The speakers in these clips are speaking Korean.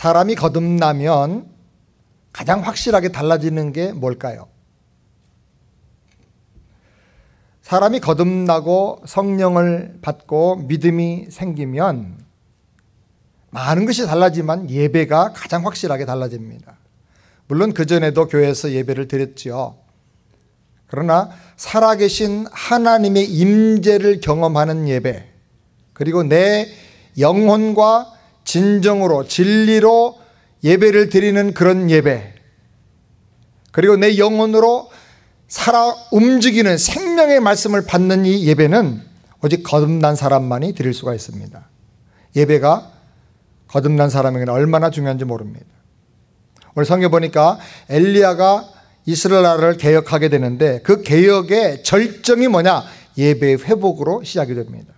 사람이 거듭나면 가장 확실하게 달라지는 게 뭘까요? 사람이 거듭나고 성령을 받고 믿음이 생기면 많은 것이 달라지만 예배가 가장 확실하게 달라집니다. 물론 그전에도 교회에서 예배를 드렸죠. 그러나 살아계신 하나님의 임재를 경험하는 예배, 그리고 내 영혼과 진정으로 진리로 예배를 드리는 그런 예배, 그리고 내 영혼으로 살아 움직이는 생명의 말씀을 받는 이 예배는 오직 거듭난 사람만이 드릴 수가 있습니다. 예배가 거듭난 사람에게는 얼마나 중요한지 모릅니다. 오늘 성경 보니까 엘리야가 이스라엘 나라를 개혁하게 되는데 그 개혁의 절정이 뭐냐? 예배의 회복으로 시작이 됩니다.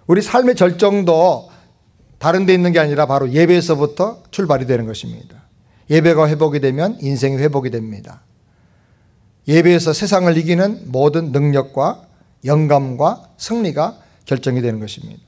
우리 삶의 절정도 다른 데 있는 게 아니라 바로 예배에서부터 출발이 되는 것입니다. 예배가 회복이 되면 인생이 회복이 됩니다. 예배에서 세상을 이기는 모든 능력과 영감과 승리가 결정이 되는 것입니다.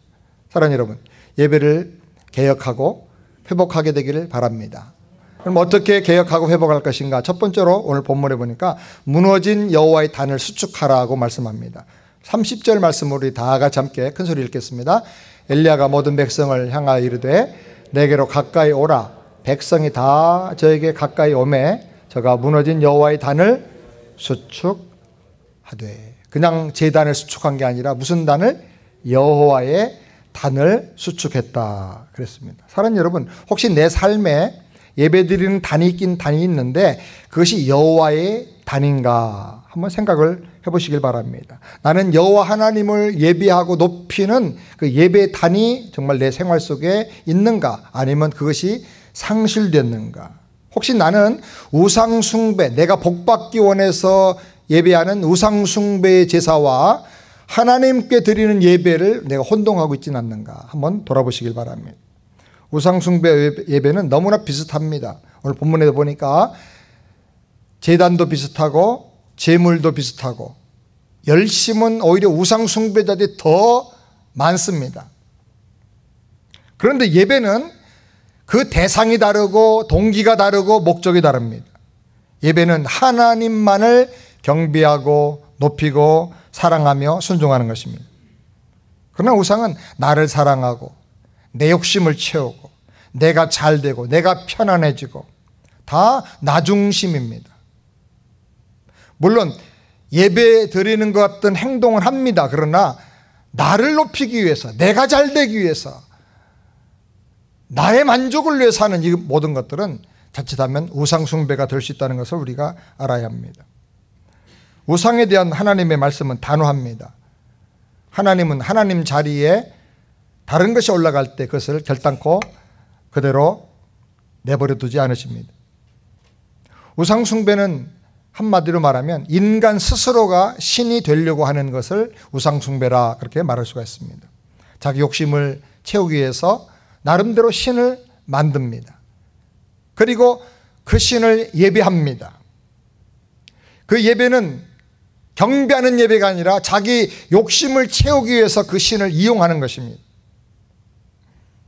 사랑하는 여러분, 예배를 개혁하고 회복하게 되기를 바랍니다. 그럼 어떻게 개혁하고 회복할 것인가? 첫 번째로 오늘 본문에 보니까 무너진 여호와의 단을 수축하라고 말씀합니다. 30절 말씀을 우리 다 같이 함께 큰 소리 읽겠습니다. 엘리야가 모든 백성을 향하여 이르되 내게로 가까이 오라. 백성이 다 저에게 가까이 오매 저가 무너진 여호와의 단을 수축하되. 그냥 제 단을 수축한 게 아니라 무슨 단을? 여호와의 단을 수축했다 그랬습니다. 사랑하는 여러분, 혹시 내 삶에 예배드리는 단이 있긴 단이 있는데 그것이 여호와의 단인가 한번 생각을 해보시길 바랍니다. 나는 여호와 하나님을 예배하고 높이는 그 예배 단이 정말 내 생활 속에 있는가, 아니면 그것이 상실됐는가. 혹시 나는 우상숭배, 내가 복받기 원해서 예배하는 우상숭배의 제사와 하나님께 드리는 예배를 내가 혼동하고 있지는 않는가 한번 돌아보시길 바랍니다. 우상숭배 예배는 너무나 비슷합니다. 오늘 본문에도 보니까 제단도 비슷하고 제물도 비슷하고 열심은 오히려 우상숭배자들이 더 많습니다. 그런데 예배는 그 대상이 다르고 동기가 다르고 목적이 다릅니다. 예배는 하나님만을 경배하고 높이고 사랑하며 순종하는 것입니다. 그러나 우상은 나를 사랑하고 내 욕심을 채우고 내가 잘되고 내가 편안해지고 다 나 중심입니다. 물론 예배 드리는 것 같은 행동을 합니다. 그러나 나를 높이기 위해서, 내가 잘되기 위해서, 나의 만족을 위해서 하는 이 모든 것들은 자칫하면 우상숭배가 될 수 있다는 것을 우리가 알아야 합니다. 우상에 대한 하나님의 말씀은 단호합니다. 하나님은 하나님 자리에 다른 것이 올라갈 때 그것을 결단코 그대로 내버려 두지 않으십니다. 우상숭배는 한마디로 말하면 인간 스스로가 신이 되려고 하는 것을 우상숭배라 그렇게 말할 수가 있습니다. 자기 욕심을 채우기 위해서 나름대로 신을 만듭니다. 그리고 그 신을 예배합니다. 그 예배는 경배하는 예배가 아니라 자기 욕심을 채우기 위해서 그 신을 이용하는 것입니다.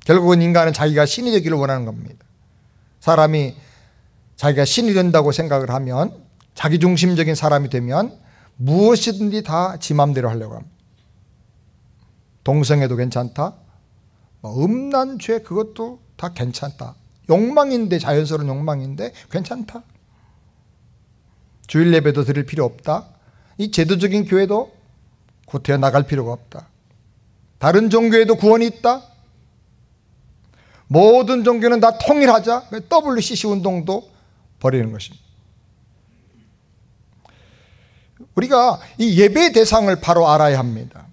결국은 인간은 자기가 신이 되기를 원하는 겁니다. 사람이 자기가 신이 된다고 생각을 하면, 자기중심적인 사람이 되면 무엇이든지 다 지 맘대로 하려고 합니다. 동성애도 괜찮다, 음란 죄 그것도 다 괜찮다, 욕망인데, 자연스러운 욕망인데 괜찮다, 주일 예배도 드릴 필요 없다, 이 제도적인 교회도 구태여 나갈 필요가 없다, 다른 종교에도 구원이 있다, 모든 종교는 다 통일하자, WCC 운동도 버리는 것입니다. 우리가 이 예배의 대상을 바로 알아야 합니다.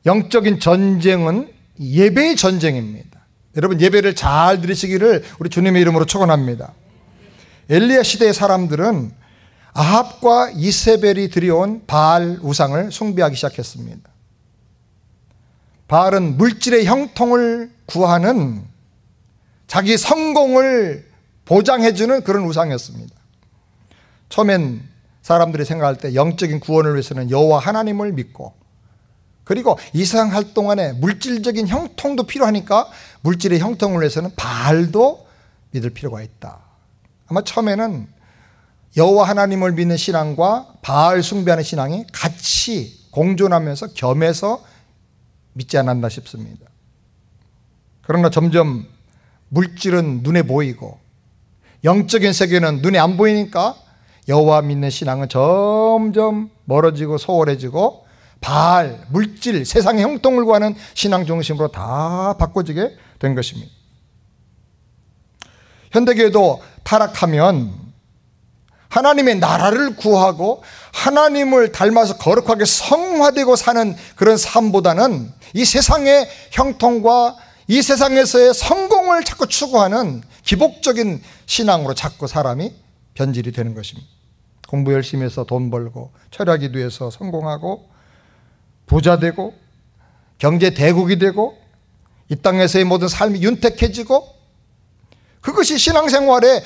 영적인 전쟁은 예배의 전쟁입니다. 여러분, 예배를 잘 드리시기를 우리 주님의 이름으로 축원합니다. 엘리야 시대의 사람들은 아합과 이세벨이 들여온 바알 우상을 숭배하기 시작했습니다. 바알은 물질의 형통을 구하는, 자기 성공을 보장해주는 그런 우상이었습니다. 처음엔 사람들이 생각할 때 영적인 구원을 위해서는 여호와 하나님을 믿고, 그리고 이 세상 할 동안에 물질적인 형통도 필요하니까 물질의 형통을 위해서는 바알도 믿을 필요가 있다. 아마 처음에는 여호와 하나님을 믿는 신앙과 바알 숭배하는 신앙이 같이 공존하면서 겸해서 믿지 않았나 싶습니다. 그러나 점점 물질은 눈에 보이고 영적인 세계는 눈에 안 보이니까 여호와 믿는 신앙은 점점 멀어지고 소홀해지고 바알, 물질, 세상의 형통을 구하는 신앙 중심으로 다 바꿔지게 된 것입니다. 현대교회도 타락하면 하나님의 나라를 구하고 하나님을 닮아서 거룩하게 성화되고 사는 그런 삶보다는 이 세상의 형통과 이 세상에서의 성공을 자꾸 추구하는 기복적인 신앙으로 자꾸 사람이 변질이 되는 것입니다. 공부 열심히 해서 돈 벌고 철학이 돼서 성공하고 부자 되고 경제 대국이 되고 이 땅에서의 모든 삶이 윤택해지고 그것이 신앙생활의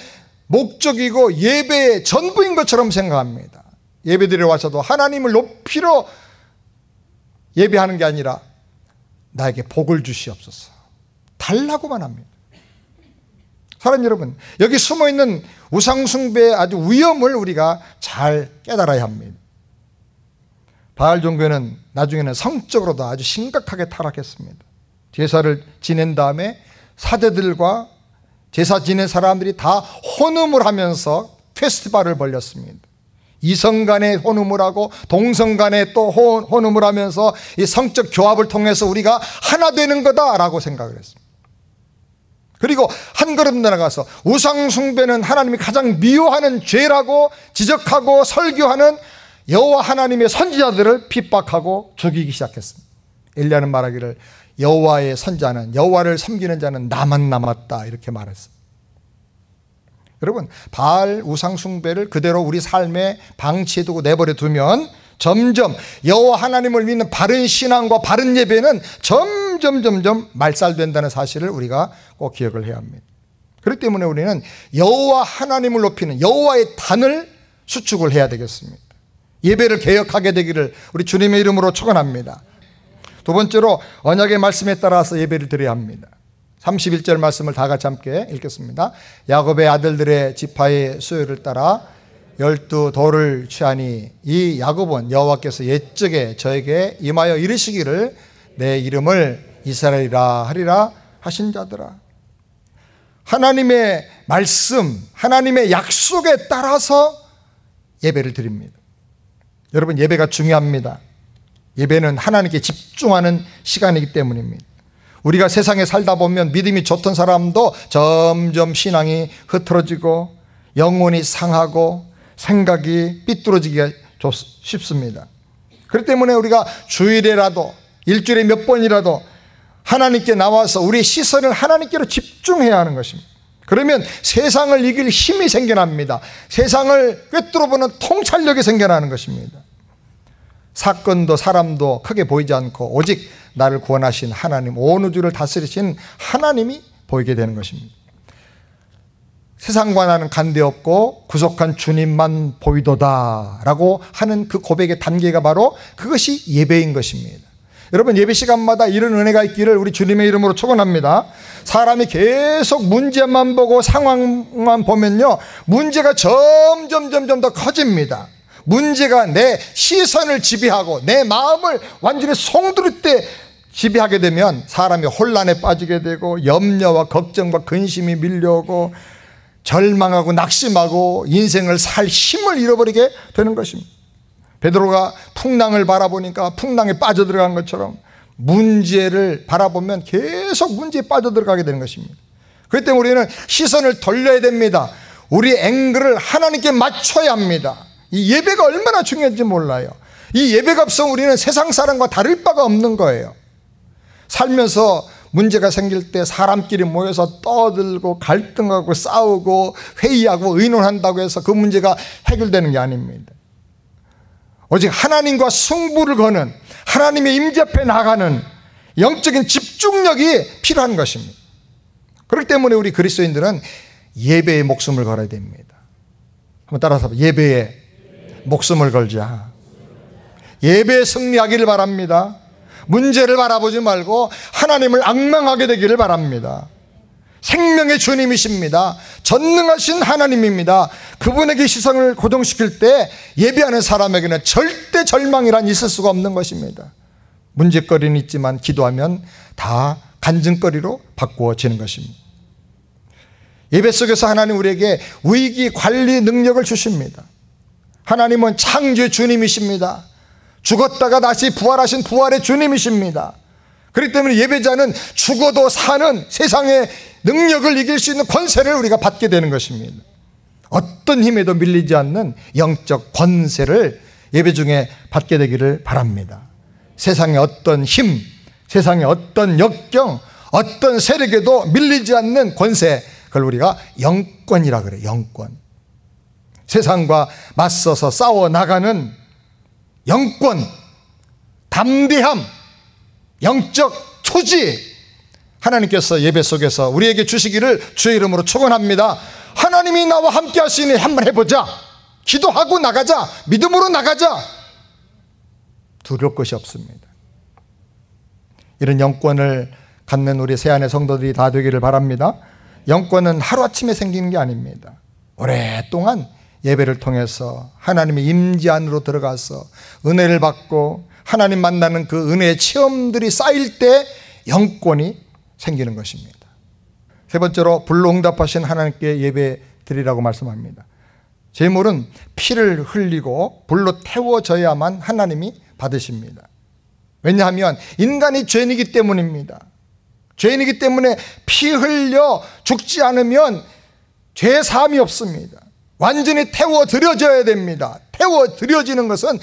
목적이고 예배의 전부인 것처럼 생각합니다. 예배드리러 와서도 하나님을 높이러 예배하는 게 아니라 나에게 복을 주시옵소서 달라고만 합니다. 사랑하는 여러분, 여기 숨어있는 우상숭배의 아주 위험을 우리가 잘 깨달아야 합니다. 바알 종교는 나중에는 성적으로도 아주 심각하게 타락했습니다. 제사를 지낸 다음에 사제들과 제사 지낸 사람들이 다 혼음을 하면서 페스티벌을 벌였습니다. 이성 간에 혼음을 하고 동성 간에 또 혼음을 하면서 이 성적 교합을 통해서 우리가 하나 되는 거다라고 생각을 했습니다. 그리고 한 걸음 나아가서 우상 숭배는 하나님이 가장 미워하는 죄라고 지적하고 설교하는 여호와 하나님의 선지자들을 핍박하고 죽이기 시작했습니다. 엘리야는 말하기를 여호와의 선자는, 여호와를 섬기는 자는 나만 남았다 이렇게 말했습니다. 여러분, 바알 우상 숭배를 그대로 우리 삶에 방치해두고 내버려 두면 점점 여호와 하나님을 믿는 바른 신앙과 바른 예배는 점점 말살된다는 사실을 우리가 꼭 기억을 해야 합니다. 그렇기 때문에 우리는 여호와 하나님을 높이는 여호와의 단을 수축을 해야 되겠습니다. 예배를 개혁하게 되기를 우리 주님의 이름으로 축원합니다. 두 번째로 언약의 말씀에 따라서 예배를 드려야 합니다. 31절 말씀을 다 같이 함께 읽겠습니다. 야곱의 아들들의 지파의 수요를 따라 12돌을 취하니 이 야곱은 여호와께서 옛적에 저에게 임하여 이르시기를 내 이름을 이스라엘이라 하리라 하신 자들아. 하나님의 말씀, 하나님의 약속에 따라서 예배를 드립니다. 여러분, 예배가 중요합니다. 예배는 하나님께 집중하는 시간이기 때문입니다. 우리가 세상에 살다 보면 믿음이 좋던 사람도 점점 신앙이 흐트러지고 영혼이 상하고 생각이 삐뚤어지기가 쉽습니다. 그렇기 때문에 우리가 주일에라도 일주일에 몇 번이라도 하나님께 나와서 우리의 시선을 하나님께로 집중해야 하는 것입니다. 그러면 세상을 이길 힘이 생겨납니다. 세상을 꿰뚫어보는 통찰력이 생겨나는 것입니다. 사건도 사람도 크게 보이지 않고 오직 나를 구원하신 하나님, 온 우주를 다스리신 하나님이 보이게 되는 것입니다. 세상과 나는 관계없고 구속한 주님만 보이도다 라고 하는 그 고백의 단계가 바로 그것이 예배인 것입니다. 여러분, 예배 시간마다 이런 은혜가 있기를 우리 주님의 이름으로 축원합니다. 사람이 계속 문제만 보고 상황만 보면요, 문제가 점점 더 커집니다. 문제가 내 시선을 지배하고 내 마음을 완전히 송두리째 지배하게 되면 사람이 혼란에 빠지게 되고 염려와 걱정과 근심이 밀려오고 절망하고 낙심하고 인생을 살 힘을 잃어버리게 되는 것입니다. 베드로가 풍랑을 바라보니까 풍랑에 빠져들어간 것처럼 문제를 바라보면 계속 문제에 빠져들어가게 되는 것입니다. 그렇기 때문에 우리는 시선을 돌려야 됩니다. 우리의 앵글을 하나님께 맞춰야 합니다. 이 예배가 얼마나 중요한지 몰라요. 이 예배가 없으면 우리는 세상 사람과 다를 바가 없는 거예요. 살면서 문제가 생길 때 사람끼리 모여서 떠들고 갈등하고 싸우고 회의하고 의논한다고 해서 그 문제가 해결되는 게 아닙니다. 오직 하나님과 승부를 거는, 하나님의 임재 앞에 나가는 영적인 집중력이 필요한 것입니다. 그렇기 때문에 우리 그리스도인들은 예배에 목숨을 걸어야 됩니다. 한번 따라서 예배에 목숨을 걸자. 예배에 승리하기를 바랍니다. 문제를 바라보지 말고 하나님을 앙망하게 되기를 바랍니다. 생명의 주님이십니다. 전능하신 하나님입니다. 그분에게 시선을 고정시킬 때 예배하는 사람에게는 절대 절망이란 있을 수가 없는 것입니다. 문제거리는 있지만 기도하면 다 간증거리로 바꾸어지는 것입니다. 예배 속에서 하나님 우리에게 위기 관리 능력을 주십니다. 하나님은 창조의 주님이십니다. 죽었다가 다시 부활하신 부활의 주님이십니다. 그렇기 때문에 예배자는 죽어도 사는 세상의 능력을 이길 수 있는 권세를 우리가 받게 되는 것입니다. 어떤 힘에도 밀리지 않는 영적 권세를 예배 중에 받게 되기를 바랍니다. 세상의 어떤 힘, 세상의 어떤 역경, 어떤 세력에도 밀리지 않는 권세, 그걸 우리가 영권이라 그래요. 영권. 세상과 맞서서 싸워 나가는 영권, 담대함, 영적 투지, 하나님께서 예배 속에서 우리에게 주시기를 주의 이름으로 축원합니다. 하나님이 나와 함께 하시니 한번 해보자. 기도하고 나가자. 믿음으로 나가자. 두려울 것이 없습니다. 이런 영권을 갖는 우리 새안의 성도들이 다 되기를 바랍니다. 영권은 하루아침에 생기는 게 아닙니다. 오랫동안 예배를 통해서 하나님의 임재 안으로 들어가서 은혜를 받고 하나님 만나는 그 은혜의 체험들이 쌓일 때 영권이 생기는 것입니다. 세 번째로 불로 응답하신 하나님께 예배 드리라고 말씀합니다. 제물은 피를 흘리고 불로 태워져야만 하나님이 받으십니다. 왜냐하면 인간이 죄인이기 때문입니다. 죄인이기 때문에 피 흘려 죽지 않으면 죄 사함이 없습니다. 완전히 태워드려져야 됩니다. 태워드려지는 것은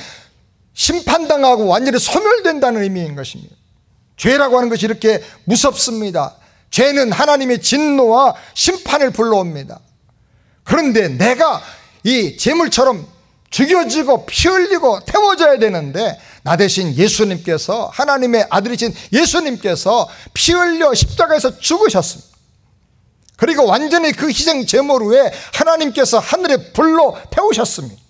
심판당하고 완전히 소멸된다는 의미인 것입니다. 죄라고 하는 것이 이렇게 무섭습니다. 죄는 하나님의 진노와 심판을 불러옵니다. 그런데 내가 이 제물처럼 죽여지고 피 흘리고 태워져야 되는데 나 대신 예수님께서, 하나님의 아들이신 예수님께서 피 흘려 십자가에서 죽으셨습니다. 그리고 완전히 그 희생 제물 후에 하나님께서 하늘의 불로 태우셨습니다.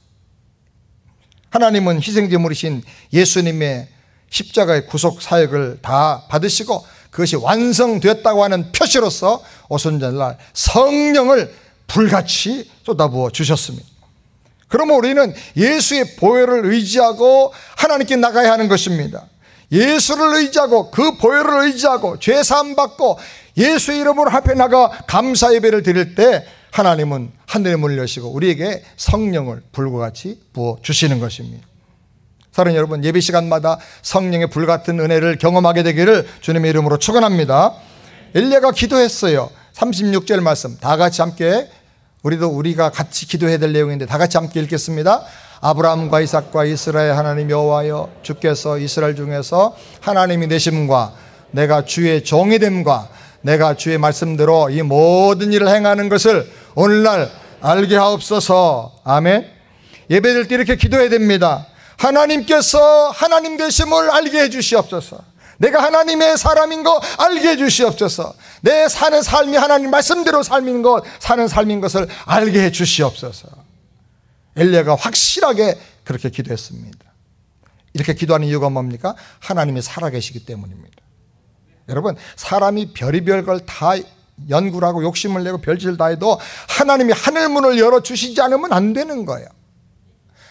하나님은 희생 제물이신 예수님의 십자가의 구속 사역을 다 받으시고 그것이 완성되었다고 하는 표시로서 오순절날 성령을 불같이 쏟아부어 주셨습니다. 그러면 우리는 예수의 보혈을 의지하고 하나님께 나가야 하는 것입니다. 예수를 의지하고 그 보혈을 의지하고 죄사함 받고 예수의 이름으로 앞에 나가 감사 예배를 드릴 때 하나님은 하늘의 문을 여시고 우리에게 성령을 불과 같이 부어주시는 것입니다. 사랑하는 여러분, 예배 시간마다 성령의 불같은 은혜를 경험하게 되기를 주님의 이름으로 축원합니다. 엘리야가 기도했어요. 36절 말씀 다 같이 함께, 우리가 같이 기도해야 될 내용인데 다 같이 함께 읽겠습니다. 아브라함과 이삭과 이스라엘 하나님 여호와여, 주께서 이스라엘 중에서 하나님이 되심과 내가 주의 종이 됨과 내가 주의 말씀대로 이 모든 일을 행하는 것을 오늘날 알게 하옵소서. 아멘. 예배될 때 이렇게 기도해야 됩니다. 하나님께서 하나님 되심을 알게 해 주시옵소서. 내가 하나님의 사람인 거 알게 해 주시옵소서. 내 사는 삶이 하나님 말씀대로 사는 것을 알게 해 주시옵소서. 엘리야가 확실하게 그렇게 기도했습니다. 이렇게 기도하는 이유가 뭡니까? 하나님이 살아계시기 때문입니다. 여러분, 사람이 별의별 걸 다 연구를 하고 욕심을 내고 별짓을 다 해도 하나님이 하늘문을 열어주시지 않으면 안 되는 거예요.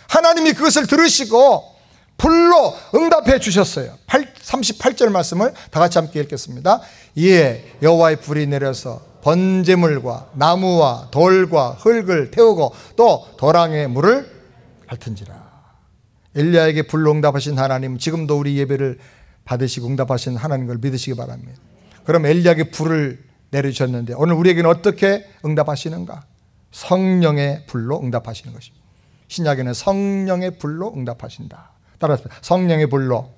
하나님이 그것을 들으시고 불로 응답해 주셨어요. 38절 말씀을 다 같이 함께 읽겠습니다. 이에 여호와의 불이 내려서 번제물과 나무와 돌과 흙을 태우고 또 도랑의 물을 핥은지라. 엘리야에게 불로 응답하신 하나님, 지금도 우리 예배를 받으시고 응답하신 하나님을 믿으시기 바랍니다. 그럼 엘리야에게 불을 내려주셨는데 오늘 우리에게는 어떻게 응답하시는가? 성령의 불로 응답하시는 것입니다. 신약에는 성령의 불로 응답하신다. 따라서 성령의 불로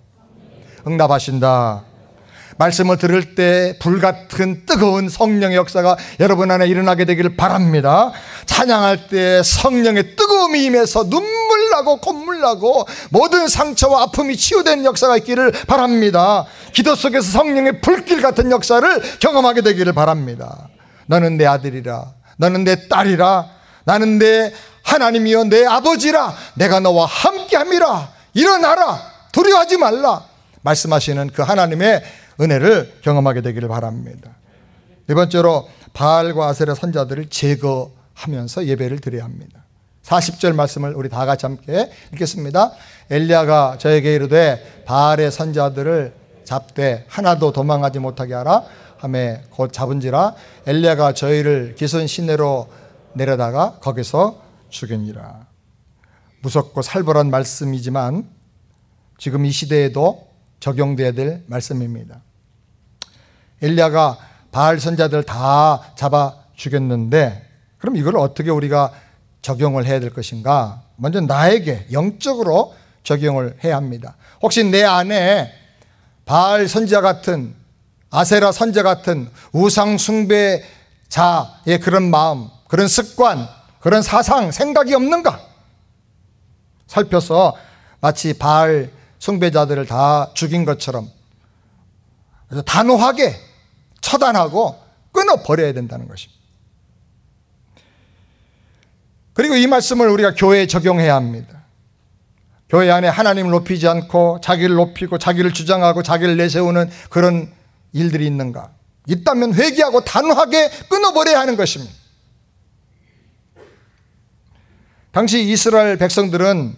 응답하신다. 말씀을 들을 때 불같은 뜨거운 성령의 역사가 여러분 안에 일어나게 되기를 바랍니다. 찬양할 때 성령의 뜨거움이 임해서 눈물 나고 콧물 나고 모든 상처와 아픔이 치유되는 역사가 있기를 바랍니다. 기도 속에서 성령의 불길 같은 역사를 경험하게 되기를 바랍니다. 너는 내 아들이라, 너는 내 딸이라, 나는 내 하나님이여 내 아버지라, 내가 너와 함께함이라. 일어나라, 두려워하지 말라. 말씀하시는 그 하나님의 은혜를 경험하게 되기를 바랍니다. 네 번째로 바알과 아세라 선자들을 제거하면서 예배를 드려야 합니다. 40절 말씀을 우리 다 같이 함께 읽겠습니다. 엘리야가 저에게 이르되 바알의 선자들을 잡되 하나도 도망하지 못하게 하라 하매 곧 잡은지라 엘리야가 저희를 기손 시내로 내려다가 거기서 죽이니라. 무섭고 살벌한 말씀이지만 지금 이 시대에도 적용돼야 될 말씀입니다. 엘리야가 바알 선자들 다 잡아 죽였는데 그럼 이걸 어떻게 우리가 적용을 해야 될 것인가? 먼저 나에게 영적으로 적용을 해야 합니다. 혹시 내 안에 바알 선자 같은, 아세라 선자 같은 우상 숭배자의 그런 마음, 그런 습관, 그런 사상, 생각이 없는가? 살펴서 마치 바알 숭배자들을 다 죽인 것처럼 단호하게 처단하고 끊어버려야 된다는 것입니다. 그리고 이 말씀을 우리가 교회에 적용해야 합니다. 교회 안에 하나님을 높이지 않고 자기를 높이고 자기를 주장하고 자기를 내세우는 그런 일들이 있는가? 있다면 회개하고 단호하게 끊어버려야 하는 것입니다. 당시 이스라엘 백성들은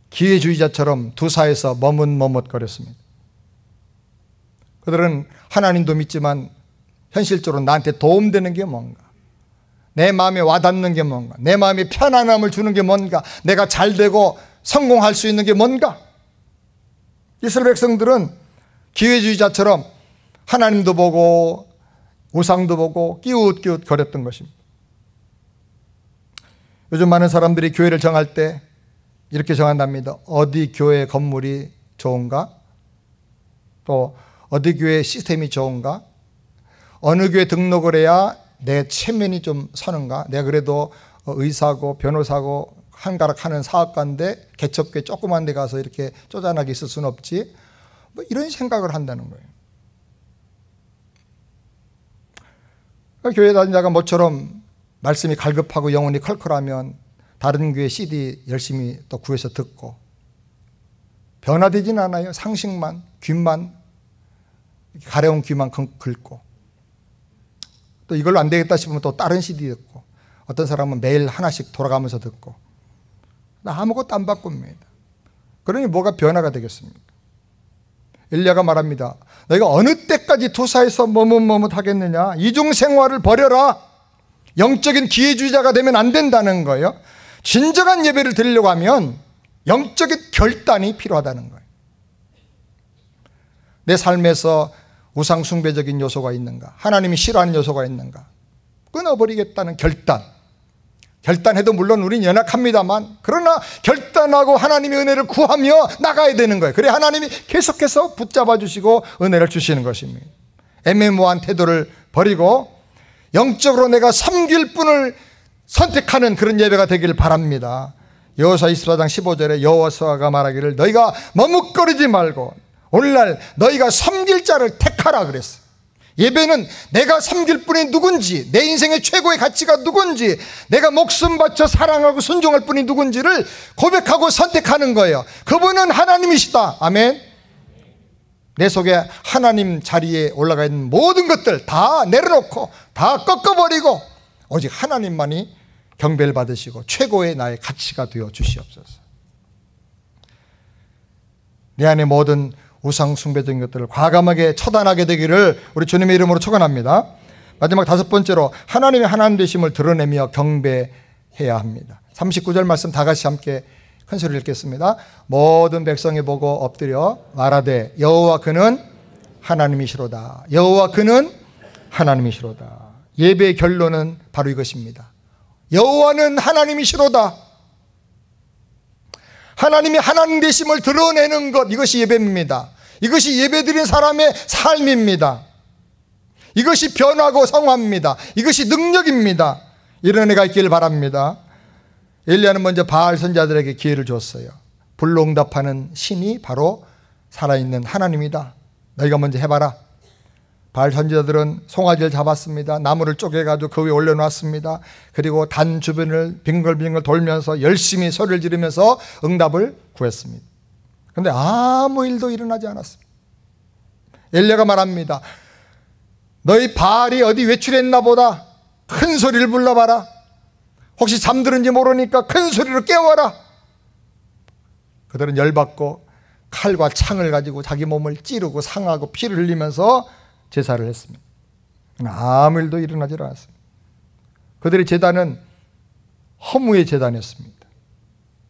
기회주의자처럼 두사에서 머뭇머뭇거렸습니다. 그들은 하나님도 믿지만 현실적으로 나한테 도움되는 게 뭔가? 내 마음에 와닿는 게 뭔가? 내 마음에 편안함을 주는 게 뭔가? 내가 잘되고 성공할 수 있는 게 뭔가? 이스라엘 백성들은 기회주의자처럼 하나님도 보고 우상도 보고 끼웃끼웃 거렸던 것입니다. 요즘 많은 사람들이 교회를 정할 때 이렇게 정한답니다. 어디 교회 건물이 좋은가? 또 어디 교회 시스템이 좋은가? 어느 교회 등록을 해야 내 체면이 좀 서는가? 내가 그래도 의사고 변호사고 한가락하는 사업가인데 개척교회 조그만 데 가서 이렇게 쪼잔하게 있을 수는 없지. 뭐 이런 생각을 한다는 거예요. 교회 다니는 자가 모처럼 말씀이 갈급하고 영혼이 컬컬하면 다른 교회 CD 열심히 또 구해서 듣고 변화되진 않아요. 상식만, 귀만, 가려운 귀만 긁고 또 이걸로 안 되겠다 싶으면 또 다른 CD 듣고 어떤 사람은 매일 하나씩 돌아가면서 듣고 아무것도 안 바꿉니다. 그러니 뭐가 변화가 되겠습니까? 엘리야가 말합니다. 너희가 어느 때까지 투사에서 머뭇머뭇하겠느냐? 이중생활을 버려라. 영적인 기회주의자가 되면 안 된다는 거예요. 진정한 예배를 드리려고 하면 영적인 결단이 필요하다는 거예요. 내 삶에서 우상 숭배적인 요소가 있는가? 하나님이 싫어하는 요소가 있는가? 끊어버리겠다는 결단. 결단해도 물론 우리는 연약합니다만 그러나 결단하고 하나님의 은혜를 구하며 나가야 되는 거예요. 그래 하나님이 계속해서 붙잡아 주시고 은혜를 주시는 것입니다. 애매모호한 태도를 버리고 영적으로 내가 섬길 분을 선택하는 그런 예배가 되기를 바랍니다. 여호수아 24장 15절에 여호수아가 말하기를 너희가 머뭇거리지 말고 오늘날 너희가 섬길 자를 택하라 그랬어요. 예배는 내가 섬길 분이 누군지, 내 인생의 최고의 가치가 누군지, 내가 목숨 바쳐 사랑하고 순종할 분이 누군지를 고백하고 선택하는 거예요. 그분은 하나님이시다. 아멘. 내 속에 하나님 자리에 올라가 있는 모든 것들 다 내려놓고 다 꺾어버리고 오직 하나님만이 경배를 받으시고 최고의 나의 가치가 되어 주시옵소서. 내 안에 모든 우상 숭배적인 것들을 과감하게 처단하게 되기를 우리 주님의 이름으로 축원합니다. 마지막 다섯 번째로 하나님의 하나님 되심을 드러내며 경배해야 합니다. 39절 말씀 다 같이 함께 큰 소리를 읽겠습니다. 모든 백성이 보고 엎드려 말하되 여호와 그는 하나님이시로다. 여호와 그는 하나님이시로다. 예배의 결론은 바로 이것입니다. 여호와는 하나님이시로다. 하나님이 하나님 되심을 드러내는 것, 이것이 예배입니다. 이것이 예배드린 사람의 삶입니다. 이것이 변화고 성화입니다. 이것이 능력입니다. 이런 은혜가 있기를 바랍니다. 엘리야는 먼저 바알 선자들에게 기회를 줬어요. 불응답하는 신이 바로 살아있는 하나님이다. 너희가 먼저 해봐라. 바알 선지자들은 송아지를 잡았습니다. 나무를 쪼개가지고 그 위에 올려놨습니다. 그리고 단 주변을 빙글빙글 돌면서 열심히 소리를 지르면서 응답을 구했습니다. 그런데 아무 일도 일어나지 않았습니다. 엘리야가 말합니다. 너희 바알이 어디 외출했나 보다. 큰 소리를 불러봐라. 혹시 잠들은지 모르니까 큰 소리로 깨워라. 그들은 열받고 칼과 창을 가지고 자기 몸을 찌르고 상하고 피를 흘리면서 제사를 했습니다. 아무 일도 일어나지 않았습니다. 그들의 제단은 허무의 제단이었습니다.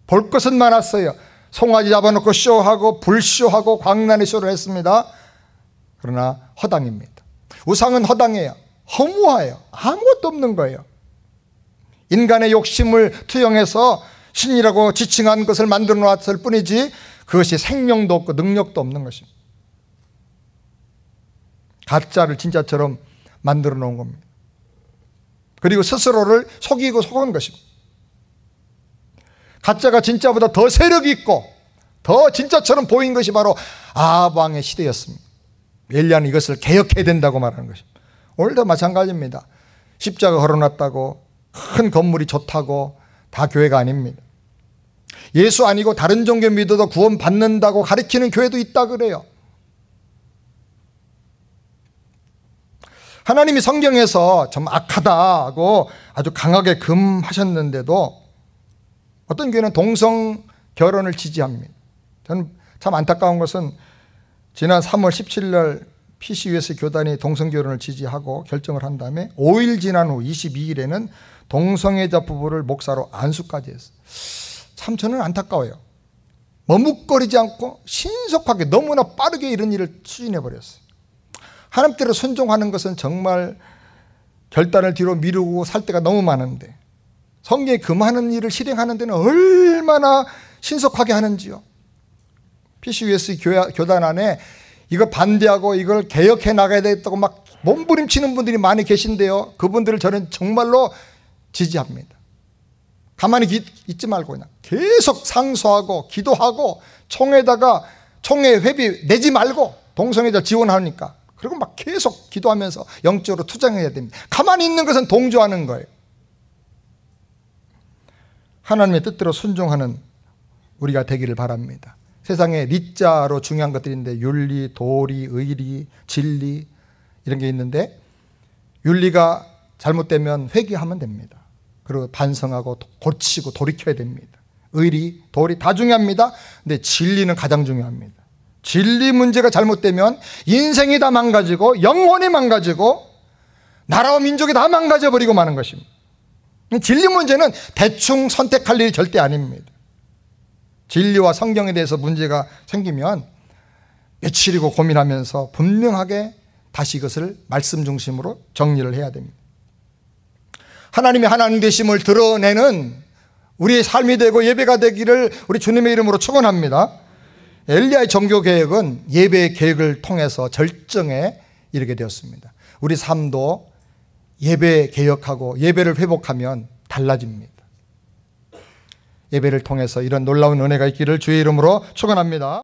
볼 것은 많았어요. 송아지 잡아놓고 쇼하고 불쇼하고 광란의 쇼를 했습니다. 그러나 허당입니다. 우상은 허당해요. 허무해요. 아무것도 없는 거예요. 인간의 욕심을 투영해서 신이라고 지칭한 것을 만들어 놨을 뿐이지 그것이 생명도 없고 능력도 없는 것입니다. 가짜를 진짜처럼 만들어 놓은 겁니다. 그리고 스스로를 속이고 속은 것입니다. 가짜가 진짜보다 더 세력이 있고 더 진짜처럼 보인 것이 바로 아합 왕의 시대였습니다. 엘리야는 이것을 개혁해야 된다고 말하는 것입니다. 오늘도 마찬가지입니다. 십자가 걸어놨다고 큰 건물이 좋다고 다 교회가 아닙니다. 예수 아니고 다른 종교 믿어도 구원 받는다고 가르치는 교회도 있다 그래요. 하나님이 성경에서 좀 악하다고 아주 강하게 금하셨는데도 어떤 교회는 동성 결혼을 지지합니다. 저는 참 안타까운 것은 지난 3월 17일 날 PCUS 교단이 동성 결혼을 지지하고 결정을 한 다음에 5일 지난 후 22일에는 동성애자 부부를 목사로 안수까지 했어요. 참 저는 안타까워요. 머뭇거리지 않고 신속하게 너무나 빠르게 이런 일을 추진해 버렸어요. 하나님께로 순종하는 것은 정말 결단을 뒤로 미루고 살 때가 너무 많은데 성경에 금하는 일을 실행하는 데는 얼마나 신속하게 하는지요. PCUS 교단 안에 이거 반대하고 이걸 개혁해 나가야 되겠다고 막 몸부림치는 분들이 많이 계신데요. 그분들을 저는 정말로 지지합니다. 가만히 있지 말고 그냥 계속 상소하고 기도하고 총회 회비 내지 말고 동성애자 지원하니까 그리고 막 계속 기도하면서 영적으로 투쟁해야 됩니다. 가만히 있는 것은 동조하는 거예요. 하나님의 뜻대로 순종하는 우리가 되기를 바랍니다. 세상에 리자로 중요한 것들인데 윤리, 도리, 의리, 진리 이런 게 있는데 윤리가 잘못되면 회개하면 됩니다. 그리고 반성하고 고치고 돌이켜야 됩니다. 의리, 도리 다 중요합니다. 근데 진리는 가장 중요합니다. 진리 문제가 잘못되면 인생이 다 망가지고 영혼이 망가지고 나라와 민족이 다 망가져버리고 마는 것입니다. 진리 문제는 대충 선택할 일이 절대 아닙니다. 진리와 성경에 대해서 문제가 생기면 며칠이고 고민하면서 분명하게 다시 이것을 말씀 중심으로 정리를 해야 됩니다. 하나님의 하나님 되심을 드러내는 우리의 삶이 되고 예배가 되기를 우리 주님의 이름으로 축원합니다. 엘리야의 종교개혁은 예배의 계획을 통해서 절정에 이르게 되었습니다. 우리 삶도 예배 개혁하고 예배를 회복하면 달라집니다. 예배를 통해서 이런 놀라운 은혜가 있기를 주의 이름으로 축원합니다.